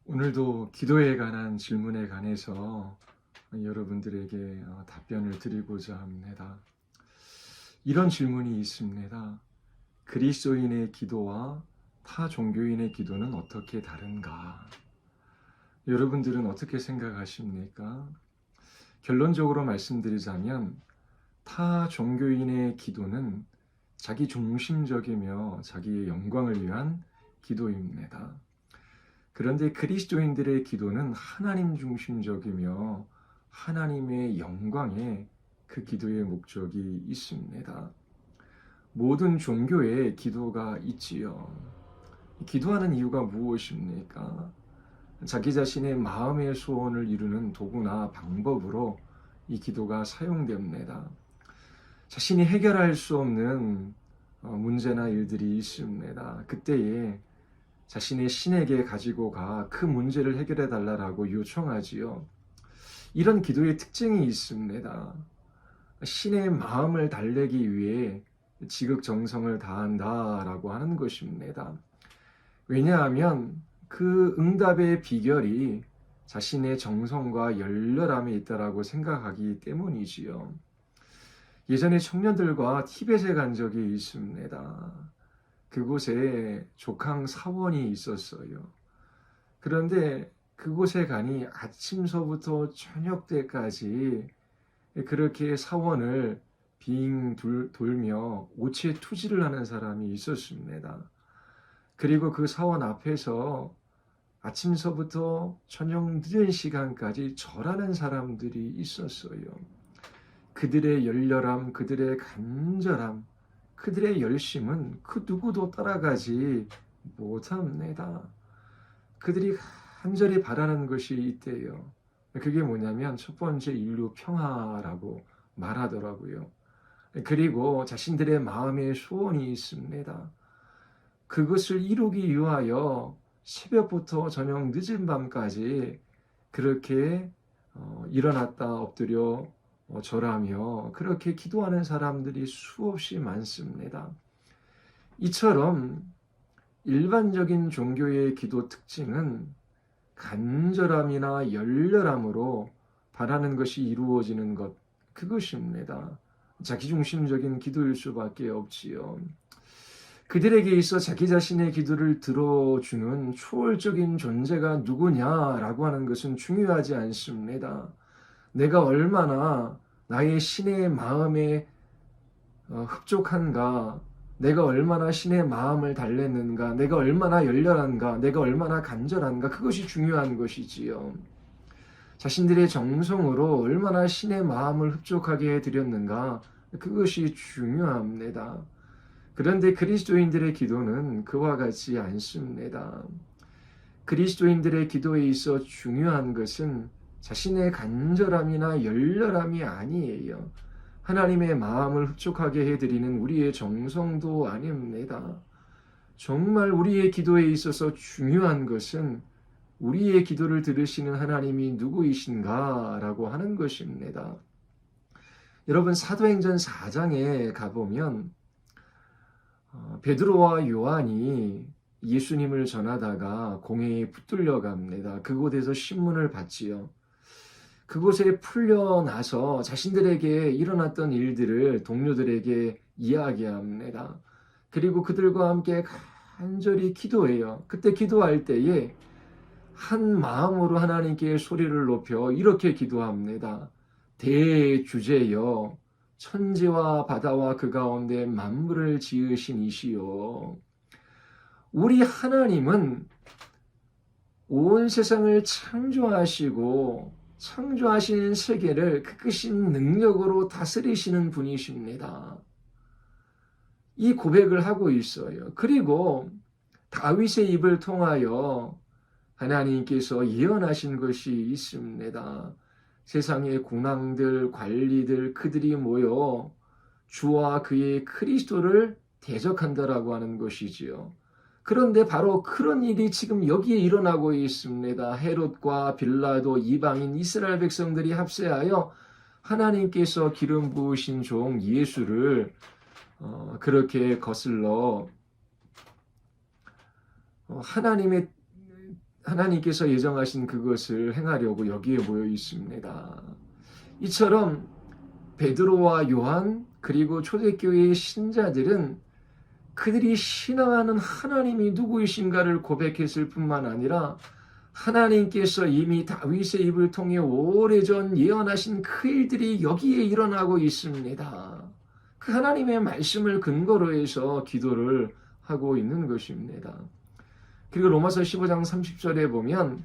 오늘도 기도에 관한 질문에 관해서 여러분들에게 답변을 드리고자 합니다. 이런 질문이 있습니다. 그리스도인의 기도와 타 종교인의 기도는 어떻게 다른가? 여러분들은 어떻게 생각하십니까? 결론적으로 말씀드리자면 타 종교인의 기도는 자기 중심적이며 자기의 영광을 위한 기도입니다. 그런데 그리스도인들의 기도는 하나님 중심적이며 하나님의 영광에 그 기도의 목적이 있습니다. 모든 종교에 기도가 있지요. 기도하는 이유가 무엇입니까? 자기 자신의 마음의 소원을 이루는 도구나 방법으로 이 기도가 사용됩니다. 자신이 해결할 수 없는 문제나 일들이 있습니다. 그때에 자신의 신에게 가지고 가 그 문제를 해결해 달라고 요청하지요. 이런 기도의 특징이 있습니다. 신의 마음을 달래기 위해 지극정성을 다한다라고 하는 것입니다. 왜냐하면 그 응답의 비결이 자신의 정성과 열렬함에 있다라고 생각하기 때문이지요. 예전에 청년들과 티벳에 간 적이 있습니다. 그곳에 족항 사원이 있었어요. 그런데 그곳에 가니 아침서부터 저녁 때까지 그렇게 사원을 빙 돌며 오체 투지를 하는 사람이 있었습니다. 그리고 그 사원 앞에서 아침서부터 저녁 늦은 시간까지 절하는 사람들이 있었어요. 그들의 열렬함, 그들의 간절함, 그들의 열심은 그 누구도 따라가지 못합니다. 그들이 간절히 바라는 것이 있대요. 그게 뭐냐면 첫 번째 인류 평화라고 말하더라고요. 그리고 자신들의 마음의 소원이 있습니다. 그것을 이루기 위하여 새벽부터 저녁 늦은 밤까지 그렇게 일어났다 엎드려 절하며 그렇게 기도하는 사람들이 수없이 많습니다. 이처럼 일반적인 종교의 기도 특징은 간절함이나 열렬함으로 바라는 것이 이루어지는 것, 그것입니다. 자기중심적인 기도일 수밖에 없지요. 그들에게 있어 자기 자신의 기도를 들어주는 초월적인 존재가 누구냐라고 하는 것은 중요하지 않습니다. 내가 얼마나 나의 신의 마음에 흡족한가, 내가 얼마나 신의 마음을 달랬는가, 내가 얼마나 열렬한가, 내가 얼마나 간절한가, 그것이 중요한 것이지요. 자신들의 정성으로 얼마나 신의 마음을 흡족하게 해드렸는가, 그것이 중요합니다. 그런데 그리스도인들의 기도는 그와 같지 않습니다. 그리스도인들의 기도에 있어 중요한 것은 자신의 간절함이나 열렬함이 아니에요. 하나님의 마음을 흡족하게 해드리는 우리의 정성도 아닙니다. 정말 우리의 기도에 있어서 중요한 것은 우리의 기도를 들으시는 하나님이 누구이신가 라고 하는 것입니다. 여러분, 사도행전 4장에 가보면 베드로와 요한이 예수님을 전하다가 공회에 붙들려 갑니다. 그곳에서 신문을 받지요. 그곳에 풀려나서 자신들에게 일어났던 일들을 동료들에게 이야기합니다. 그리고 그들과 함께 간절히 기도해요. 그때 기도할 때에 한 마음으로 하나님께 소리를 높여 이렇게 기도합니다. 대주제여, 천지와 바다와 그 가운데 만물을 지으신 이시요. 우리 하나님은 온 세상을 창조하시고 창조하신 세계를 그 크신 능력으로 다스리시는 분이십니다. 이 고백을 하고 있어요. 그리고 다윗의 입을 통하여 하나님께서 예언하신 것이 있습니다. 세상의 군왕들, 관리들, 그들이 모여 주와 그의 그리스도를 대적한다라고 하는 것이지요. 그런데 바로 그런 일이 지금 여기에 일어나고 있습니다. 헤롯과 빌라도, 이방인 이스라엘 백성들이 합세하여 하나님께서 기름 부으신 종 예수를 그렇게 거슬러 하나님께서 예정하신 그것을 행하려고 여기에 모여 있습니다. 이처럼 베드로와 요한 그리고 초대교회의 신자들은 그들이 신앙하는 하나님이 누구이신가를 고백했을 뿐만 아니라 하나님께서 이미 다윗의 입을 통해 오래전 예언하신 그 일들이 여기에 일어나고 있습니다. 그 하나님의 말씀을 근거로 해서 기도를 하고 있는 것입니다. 그리고 로마서 15장 30절에 보면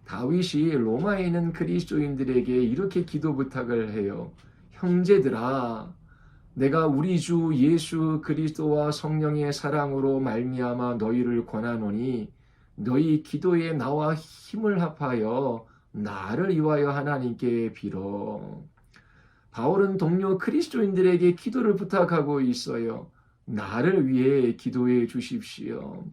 다윗이 로마에 있는 그리스도인들에게 이렇게 기도 부탁을 해요. 형제들아, 내가 우리 주 예수 그리스도와 성령의 사랑으로 말미암아 너희를 권하노니 너희 기도에 나와 힘을 합하여 나를 위하여 하나님께 빌어. 바울은 동료 그리스도인들에게 기도를 부탁하고 있어요. 나를 위해 기도해 주십시오.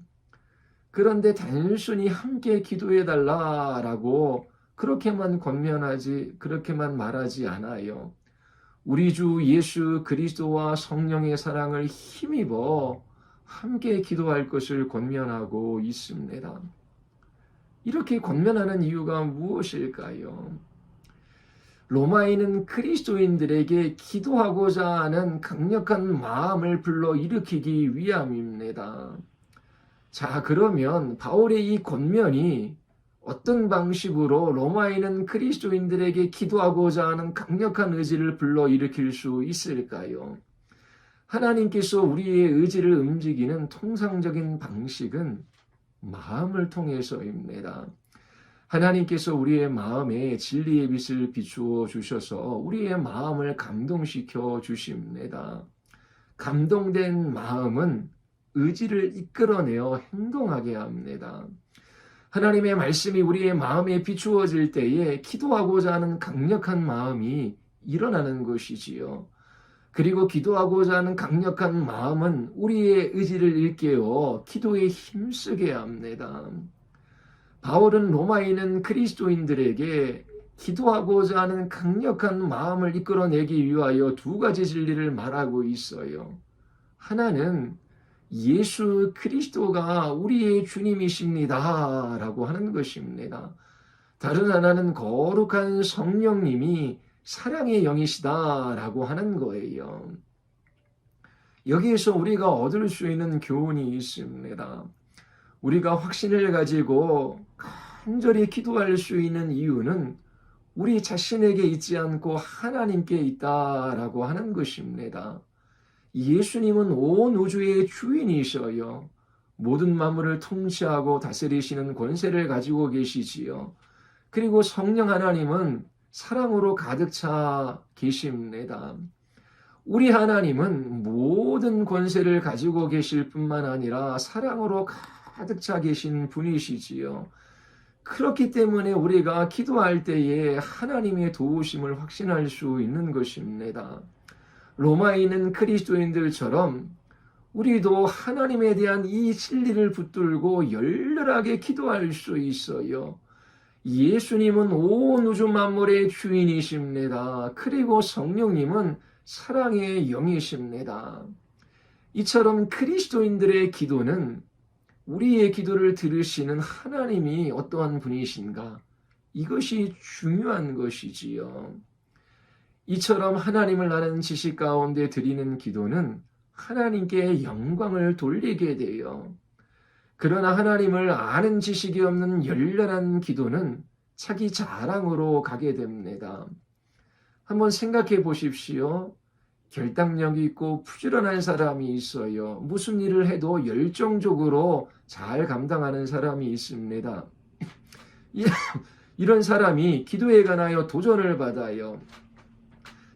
그런데 단순히 함께 기도해 달라라고 그렇게만 말하지 않아요. 우리 주 예수 그리스도와 성령의 사랑을 힘입어 함께 기도할 것을 권면하고 있습니다. 이렇게 권면하는 이유가 무엇일까요? 로마인은 그리스도인들에게 기도하고자 하는 강력한 마음을 불러일으키기 위함입니다. 자, 그러면 바울의 이 권면이 어떤 방식으로 로마인은 그리스도인들에게 기도하고자 하는 강력한 의지를 불러일으킬 수 있을까요? 하나님께서 우리의 의지를 움직이는 통상적인 방식은 마음을 통해서입니다. 하나님께서 우리의 마음에 진리의 빛을 비추어 주셔서 우리의 마음을 감동시켜 주십니다. 감동된 마음은 의지를 이끌어내어 행동하게 합니다. 하나님의 말씀이 우리의 마음에 비추어질 때에 기도하고자 하는 강력한 마음이 일어나는 것이지요. 그리고 기도하고자 하는 강력한 마음은 우리의 의지를 일깨워 기도에 힘쓰게 합니다. 바울은 로마에 있는 그리스도인들에게 기도하고자 하는 강력한 마음을 이끌어내기 위하여 두 가지 진리를 말하고 있어요. 하나는 예수 그리스도가 우리의 주님이십니다 라고 하는 것입니다. 다른 하나는 거룩한 성령님이 사랑의 영이시다 라고 하는 거예요. 여기에서 우리가 얻을 수 있는 교훈이 있습니다. 우리가 확신을 가지고 간절히 기도할 수 있는 이유는 우리 자신에게 있지 않고 하나님께 있다라고 하는 것입니다. 예수님은 온 우주의 주인이셔요. 모든 만물을 통치하고 다스리시는 권세를 가지고 계시지요. 그리고 성령 하나님은 사랑으로 가득 차 계십니다. 우리 하나님은 모든 권세를 가지고 계실 뿐만 아니라 사랑으로 가득 차 계신 분이시지요. 그렇기 때문에 우리가 기도할 때에 하나님의 도우심을 확신할 수 있는 것입니다. 로마에 있는 그리스도인들처럼 우리도 하나님에 대한 이 진리를 붙들고 열렬하게 기도할 수 있어요. 예수님은 온 우주 만물의 주인이십니다. 그리고 성령님은 사랑의 영이십니다. 이처럼 그리스도인들의 기도는 우리의 기도를 들으시는 하나님이 어떠한 분이신가? 이것이 중요한 것이지요. 이처럼 하나님을 아는 지식 가운데 드리는 기도는 하나님께 영광을 돌리게 돼요. 그러나 하나님을 아는 지식이 없는 열렬한 기도는 자기 자랑으로 가게 됩니다. 한번 생각해 보십시오. 결단력이 있고 부지런한 사람이 있어요. 무슨 일을 해도 열정적으로 잘 감당하는 사람이 있습니다. 이런 사람이 기도에 관하여 도전을 받아요.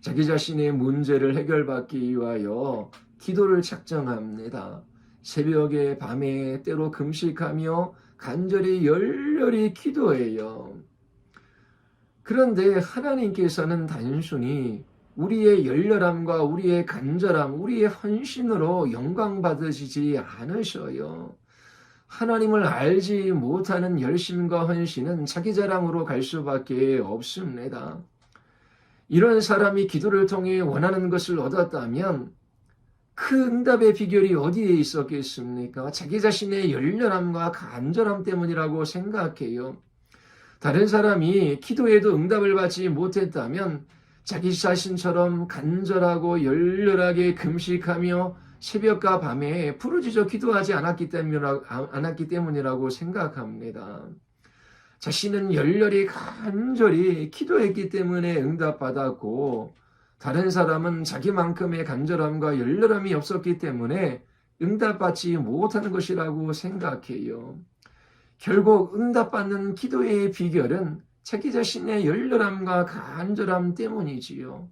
자기 자신의 문제를 해결받기 위하여 기도를 작정합니다. 새벽에 밤에 때로 금식하며 간절히 열렬히 기도해요. 그런데 하나님께서는 단순히 우리의 열렬함과 우리의 간절함, 우리의 헌신으로 영광 받으시지 않으셔요. 하나님을 알지 못하는 열심과 헌신은 자기 자랑으로 갈 수밖에 없습니다. 이런 사람이 기도를 통해 원하는 것을 얻었다면 그 응답의 비결이 어디에 있었겠습니까? 자기 자신의 열렬함과 간절함 때문이라고 생각해요. 다른 사람이 기도해도 응답을 받지 못했다면 자기 자신처럼 간절하고 열렬하게 금식하며 새벽과 밤에 부르짖어 기도하지 않았기 때문이라고 생각합니다. 자신은 열렬히 간절히 기도했기 때문에 응답받았고, 다른 사람은 자기만큼의 간절함과 열렬함이 없었기 때문에 응답받지 못하는 것이라고 생각해요. 결국 응답받는 기도의 비결은 자기 자신의 열렬함과 간절함 때문이지요.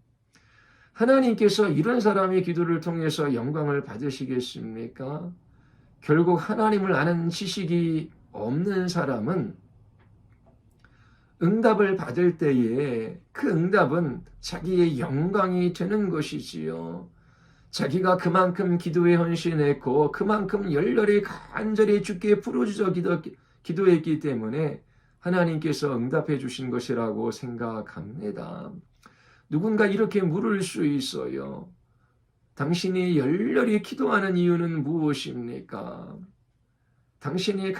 하나님께서 이런 사람의 기도를 통해서 영광을 받으시겠습니까? 결국 하나님을 아는 지식이 없는 사람은 응답을 받을 때에 그 응답은 자기의 영광이 되는 것이지요. 자기가 그만큼 기도에 헌신했고 그만큼 열렬히 간절히 주께 부르짖어 기도했기 때문에 하나님께서 응답해 주신 것이라고 생각합니다. 누군가 이렇게 물을 수 있어요. 당신이 열렬히 기도하는 이유는 무엇입니까? 당신이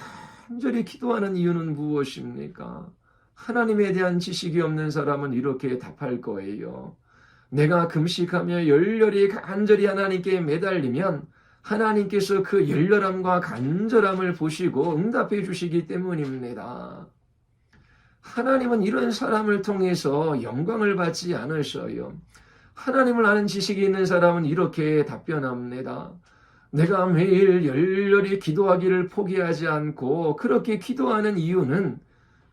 간절히 기도하는 이유는 무엇입니까? 하나님에 대한 지식이 없는 사람은 이렇게 답할 거예요. 내가 금식하며 열렬히 간절히 하나님께 매달리면 하나님께서 그 열렬함과 간절함을 보시고 응답해 주시기 때문입니다. 하나님은 이런 사람을 통해서 영광을 받지 않으셔요. 하나님을 아는 지식이 있는 사람은 이렇게 답변합니다. 내가 매일 열렬히 기도하기를 포기하지 않고 그렇게 기도하는 이유는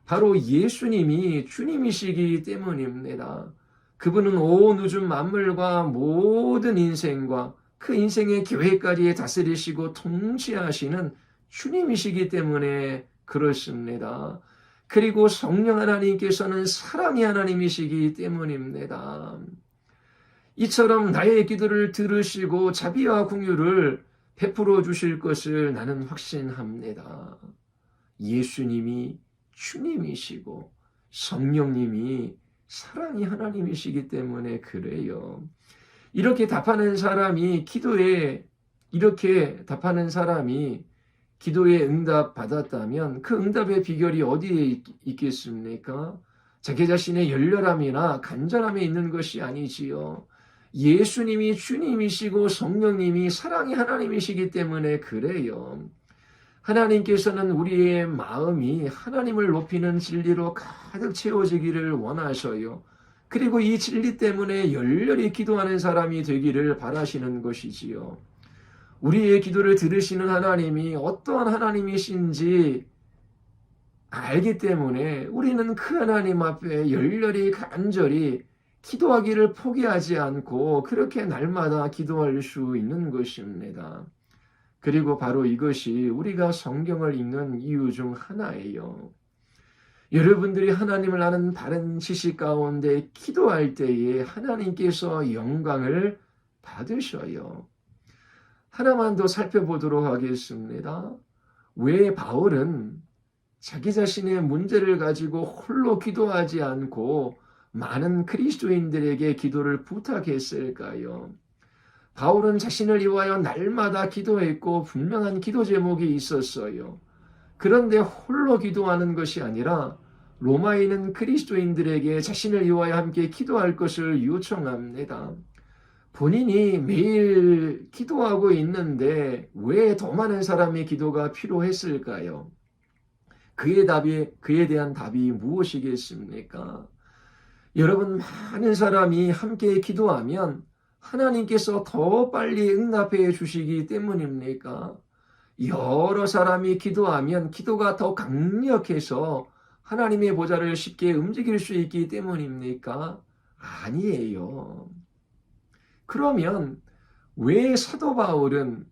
바로 예수님이 주님이시기 때문입니다. 그분은 온 우주 만물과 모든 인생과 그 인생의 계획까지 다스리시고 통치하시는 주님이시기 때문에 그렇습니다. 그리고 성령 하나님께서는 사랑의 하나님이시기 때문입니다. 이처럼 나의 기도를 들으시고 자비와 긍휼을 베풀어 주실 것을 나는 확신합니다. 예수님이 주님이시고 성령님이 사랑의 하나님이시기 때문에 그래요. 이렇게 답하는 사람이 기도에 응답 받았다면 그 응답의 비결이 어디에 있겠습니까? 자기 자신의 열렬함이나 간절함에 있는 것이 아니지요. 예수님이 주님이시고 성령님이 사랑의 하나님이시기 때문에 그래요. 하나님께서는 우리의 마음이 하나님을 높이는 진리로 가득 채워지기를 원하셔요. 그리고 이 진리 때문에 열렬히 기도하는 사람이 되기를 바라시는 것이지요. 우리의 기도를 들으시는 하나님이 어떠한 하나님이신지 알기 때문에 우리는 그 하나님 앞에 열렬히 간절히 기도하기를 포기하지 않고 그렇게 날마다 기도할 수 있는 것입니다. 그리고 바로 이것이 우리가 성경을 읽는 이유 중 하나예요. 여러분들이 하나님을 아는 바른 지식 가운데 기도할 때에 하나님께서 영광을 받으셔요. 하나만 더 살펴보도록 하겠습니다. 왜 바울은 자기 자신의 문제를 가지고 홀로 기도하지 않고 많은 그리스도인들에게 기도를 부탁했을까요? 바울은 자신을 위하여 날마다 기도했고 분명한 기도 제목이 있었어요. 그런데 홀로 기도하는 것이 아니라 로마에 있는 그리스도인들에게 자신을 위하여 함께 기도할 것을 요청합니다. 본인이 매일 기도하고 있는데 왜 더 많은 사람의 기도가 필요했을까요? 그에 대한 답이 무엇이겠습니까? 여러분, 많은 사람이 함께 기도하면 하나님께서 더 빨리 응답해 주시기 때문입니까? 여러 사람이 기도하면 기도가 더 강력해서 하나님의 보좌를 쉽게 움직일 수 있기 때문입니까? 아니에요. 그러면 왜 사도 바울은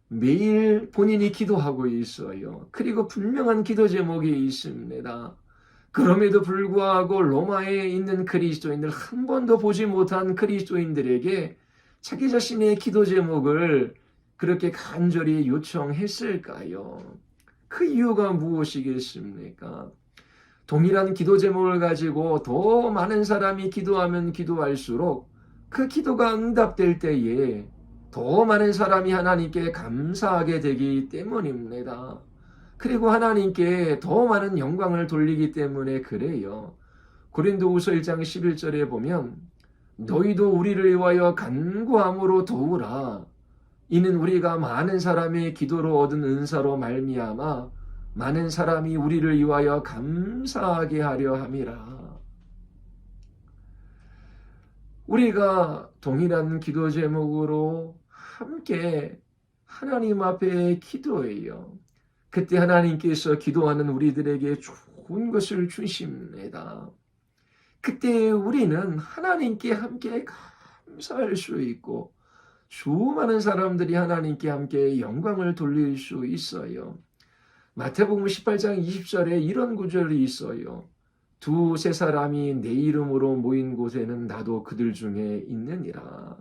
매일 본인이 기도하고 있어요? 그리고 분명한 기도 제목이 있습니다. 그럼에도 불구하고 로마에 있는 그리스도인들, 한 번도 보지 못한 그리스도인들에게 자기 자신의 기도 제목을 그렇게 간절히 요청했을까요? 그 이유가 무엇이겠습니까? 동일한 기도 제목을 가지고 더 많은 사람이 기도하면 기도할수록 그 기도가 응답될 때에 더 많은 사람이 하나님께 감사하게 되기 때문입니다. 그리고 하나님께 더 많은 영광을 돌리기 때문에 그래요. 고린도후서 1장 11절에 보면 너희도 우리를 위하여 간구함으로 도우라. 이는 우리가 많은 사람의 기도로 얻은 은사로 말미암아 많은 사람이 우리를 위하여 감사하게 하려 함이라. 우리가 동일한 기도 제목으로 함께 하나님 앞에 기도해요. 그때 하나님께서 기도하는 우리들에게 좋은 것을 주십니다. 그때 우리는 하나님께 함께 감사할 수 있고 수많은 사람들이 하나님께 함께 영광을 돌릴 수 있어요. 마태복음 18장 20절에 이런 구절이 있어요. 두세 사람이 내 이름으로 모인 곳에는 나도 그들 중에 있느니라.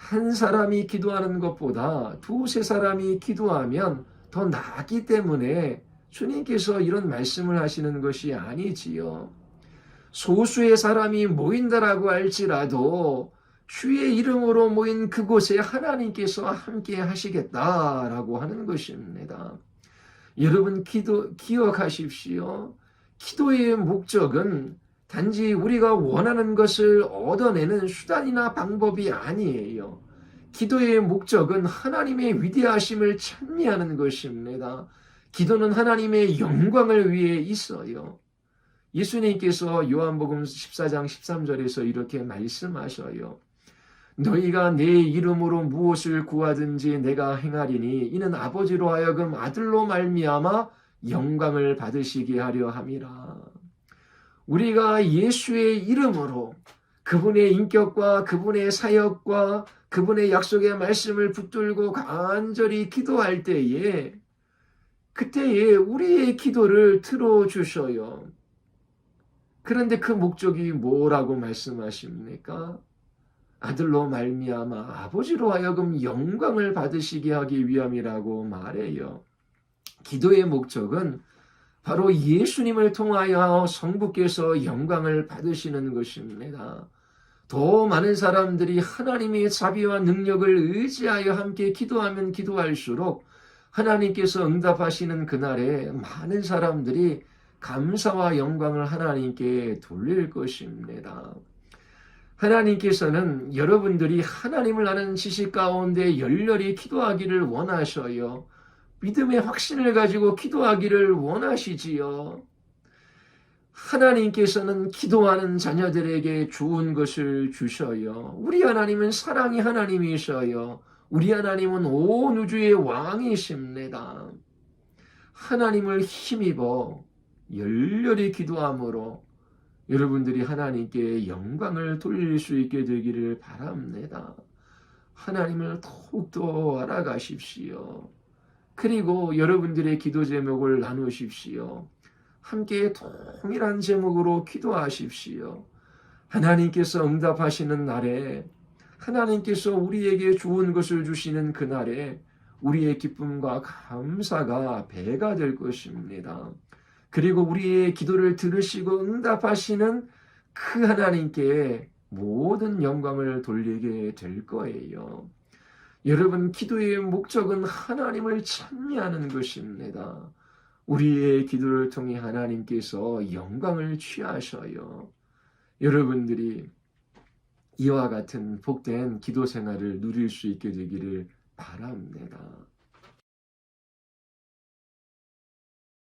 한 사람이 기도하는 것보다 두세 사람이 기도하면 더 낫기 때문에 주님께서 이런 말씀을 하시는 것이 아니지요. 소수의 사람이 모인다라고 할지라도 주의 이름으로 모인 그곳에 하나님께서 함께 하시겠다라고 하는 것입니다. 여러분 기억하십시오. 기도의 목적은 단지 우리가 원하는 것을 얻어내는 수단이나 방법이 아니에요. 기도의 목적은 하나님의 위대하심을 찬미하는 것입니다. 기도는 하나님의 영광을 위해 있어요. 예수님께서 요한복음 14장 13절에서 이렇게 말씀하셔요. 너희가 내 이름으로 무엇을 구하든지 내가 행하리니 이는 아버지로 하여금 아들로 말미암아 영광을 받으시게 하려 함이라. 우리가 예수의 이름으로 그분의 인격과 그분의 사역과 그분의 약속의 말씀을 붙들고 간절히 기도할 때에 그때에 우리의 기도를 들어주셔요. 그런데 그 목적이 뭐라고 말씀하십니까? 아들로 말미암아 아버지로 하여금 영광을 받으시게 하기 위함이라고 말해요. 기도의 목적은 바로 예수님을 통하여 성부께서 영광을 받으시는 것입니다. 더 많은 사람들이 하나님의 자비와 능력을 의지하여 함께 기도하면 기도할수록 하나님께서 응답하시는 그날에 많은 사람들이 감사와 영광을 하나님께 돌릴 것입니다. 하나님께서는 여러분들이 하나님을 아는 지식 가운데 열렬히 기도하기를 원하셔요. 믿음의 확신을 가지고 기도하기를 원하시지요. 하나님께서는 기도하는 자녀들에게 좋은 것을 주셔요. 우리 하나님은 사랑의 하나님이셔요. 우리 하나님은 온 우주의 왕이십니다. 하나님을 힘입어 열렬히 기도함으로 여러분들이 하나님께 영광을 돌릴 수 있게 되기를 바랍니다. 하나님을 더욱더 알아가십시오. 그리고 여러분들의 기도 제목을 나누십시오. 함께 동일한 제목으로 기도하십시오. 하나님께서 응답하시는 날에 하나님께서 우리에게 좋은 것을 주시는 그날에 우리의 기쁨과 감사가 배가 될 것입니다. 그리고 우리의 기도를 들으시고 응답하시는 그 하나님께 모든 영광을 돌리게 될 거예요. 여러분, 기도의 목적은 하나님을 찬미하는 것입니다. 우리의 기도를 통해 하나님께서 영광을 취하셔요. 여러분들이 이와 같은 복된 기도 생활을 누릴 수 있게 되기를 바랍니다.